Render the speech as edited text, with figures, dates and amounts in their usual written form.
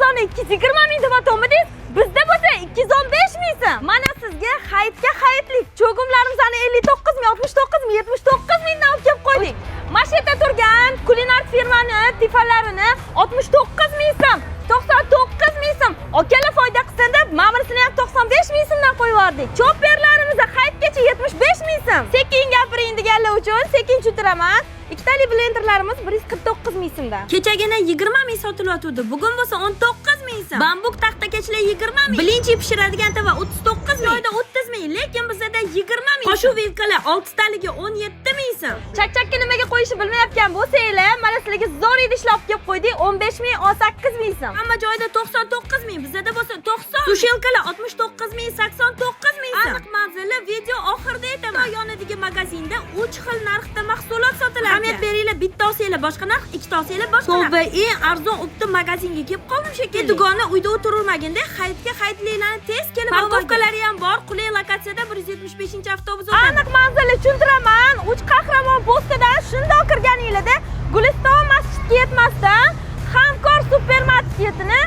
arzoni 220 ming deb aytmadingiz? Bizda bo'lsa 215 ming so'm. Mana sizga hayitga hayitlik cho'gimlarimizni 59 ming, 69 ming, 79 mingdan olib kelib qo'ydik. Mana shu yerda turgan Kulinart firmani tifalarini 69 ming so'm, 99 ming so'm. Akalar foyda qilsin deb ma'mulisini ham 95 ming so'mdan qo'yib yubordik. Chopperlarimizni hayitgacha 75 ming so'm. Sekin gapiring deganlar uchun sekin tushuntiraman. Ikkitali blenderlarimiz 149 ming so'mdan. Kechagina 20 ming sotilyotdi. Bugun bo'lsa 19 ming so'm. Bambuk taxtakachilar 20 ming. Bilinchi pishiradigan tava 39 ming. Joyda 30 ming, lekin bizda 20 ming. Qoshuv vilkalar 6 taligi 17 ming so'm. Chakchakka nimaga qo'yishni bilmayotgan bo'lsanglar, mana sizlarga zo'r idishlar olib kelib qo'ydik. 15 ming, 18 ming so'm. Hamma joyda 99 ming, bizda bo'lsa 90. Sushelkalar 69 ming, 89 ming so'm. Aniq manzili video oxirida aytaman. Yonidagi magazinda 3 xil narxda mahsulot sotiladi. Ahamiyat beringlar, bitta olsanglar boshqa narx, ikkita olsanglar boshqa narx. Tavba, eng arzon opti magazinga kelib qoldim shekilli. Dugona uyda o'tirilmaganda hayitga hayitliklarni tez kelib parkovkalari ham bor. Qulay lokatsiyada 175-avtobus o'tadi. Aniq manzilni tushuntiraman. 3 qahramon postadan shundoq kirganinglarda Guliston masjidga yetmasdan Hamkor supermarketini